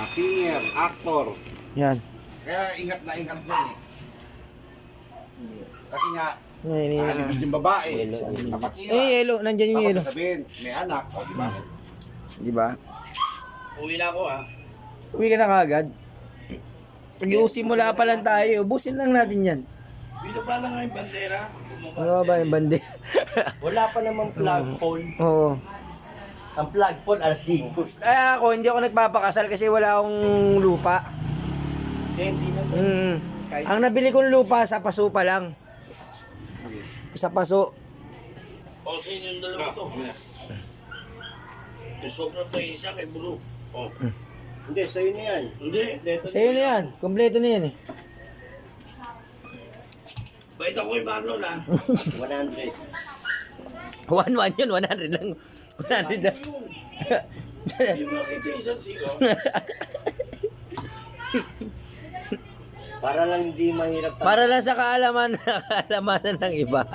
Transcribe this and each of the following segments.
singer, actor. Yan. Kaya ingat na ingat din eh. Kasi nga, Yan. yung babae, napatira. Yelo. Nandyan yung yelo. Tapos sabihin, may anak, o diba? Diba? Uwi na ako Uwi ka na kagad. Pag-iusimula pa lang tayo. Ubusin lang natin yan. Binaba lang nga yung bandera. Ano ba yung bande? Wala pa namang plug pole. Oo. Ang plug pole, alasing. Kaya ako, hindi ako nagpapakasal kasi wala akong lupa. Hindi na. Ang nabili kong lupa sa paso pa lang. Sa paso. O, sino yung dalawa to? Yung sobrang pa isa kay bro. O. Hindi, sa'yo na yan. Hindi. Sa'yo na yan. Kompleto na yan eh. Bait ako yung Marlon 100. 1-1 yun, 100 lang. 100 lang. Hindi mo nakita yung isang sigaw. Para lang hindi mahirap. Para lang sa kaalamanan ng iba.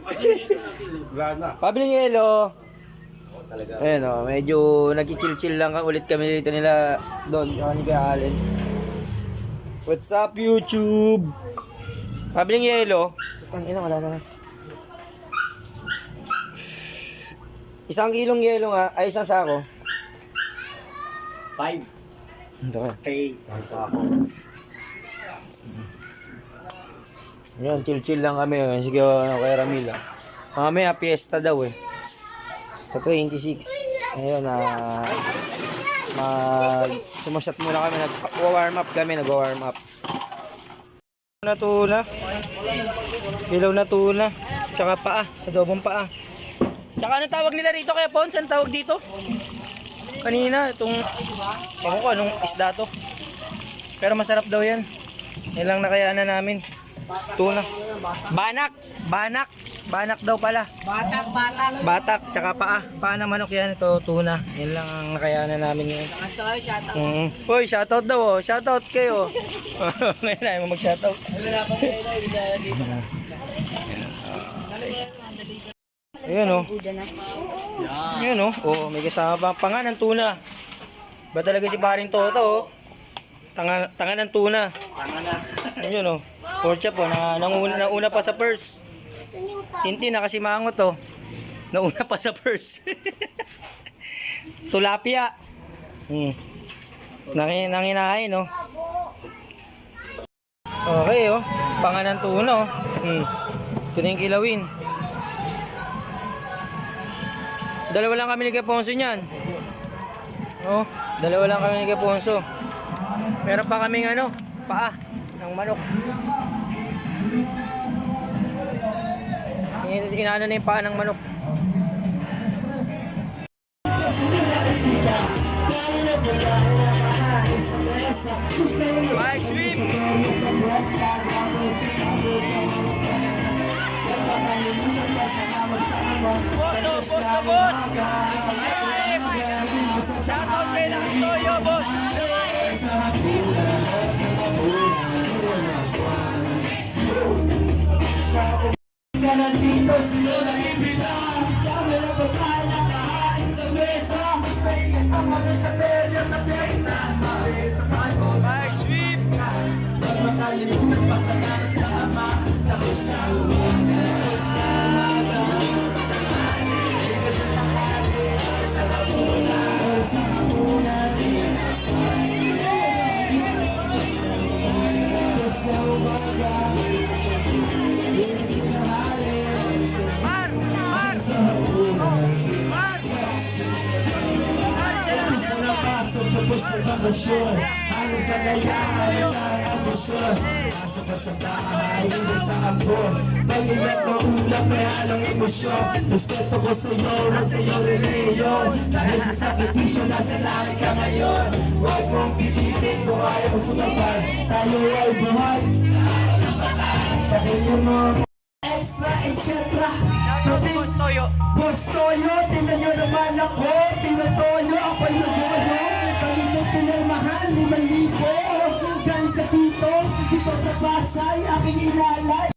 Kasi yun natin. Wala na. Pabling yelo. Talaga. Ayan o, medyo nagkichill-chill lang ulit kami dito nila doon. Saka ni Kuya Allen. What's up YouTube? Pabling yelo. Putang ina, wala na. 1 kilong yelo nga, ay 1 sako. 5. Ito ka. Kay sa ako. Yan, chill-chill lang kami. Sige, kay Ramil. Mamaya, fiesta daw eh. Sa 26. Ayun, sumasyat muna kami. Nag-warm up kami, nag-warm up. Na tuna. Kilaw na tuna. Tsaka paa, adobong paa. Tsaka anong tawag nila rito kaya Pons? Anong tawag dito? Kanina, itong ewan ko anong isda to. Pero masarap daw yan. Yan lang nakayanan namin. Tuna. Banak daw pala. Batak, tsaka paa. Paa ng manok yan. Ito, tuna. Yan lang ang nakayanan namin ngayon. Uy, shoutout daw oh. Shoutout kayo. Ngayon na, mo mag-shoutout. Ayan oh. Ayan oh. Oh, may kasama pa nga ng tuna. Ba talaga si paring Toto oh. Tanga ng tuna. Ayun oh. Pork chop oh. Nauna pa sa purse. Tintin na kasi mangot oh. Nauna pa sa purse. Tulapia. Nanginahin oh. Okay oh. Panganan tuna oh. Ito na yung kilawin. Dalawa lang kami ni Kaponso niyan. Oh, dalawa lang kami ni Kaponso. Meron pa kaming ano, paa ng manok. Inaano na yung paa ng manok. Mike Sweep! Boss! Shoutout kay Toyo, boss! Nandito sila na ibilang camera pa tayo nakahain sa mesa. Mas maingat ang kami sa perya sa piyesta. Mami sa palco Mike Sweep! pag makalimutan pa sa kanan sa ama. Tapos na umaga, tapos na umaga. Ikas ang tanghali, sa labuna, sa labuna. Tapos na umaga, Mar! tapos na bakasyon. Anong kanayahan ng ambisyon? Pasok ka sa bahay, hindi sa ambon. Pag-iyak na ulam, may halong emosyon. Respeto ko sa'yo, at sa'yo reliyon. Dahil sa sakripisyo, nasa langit ka ngayon. Huwag mong pilitin kung ayaw mo sumabay. Tayo ay buhay. Pagin mo extra, etc. Boss Toyo! Boss Toyo, tingnan nyo naman ako. Tinatoyo, ako'y mag-yoyo. Pagintong pinirmahan, 5,000. Galing sa dito sa Pasay, aking inalay.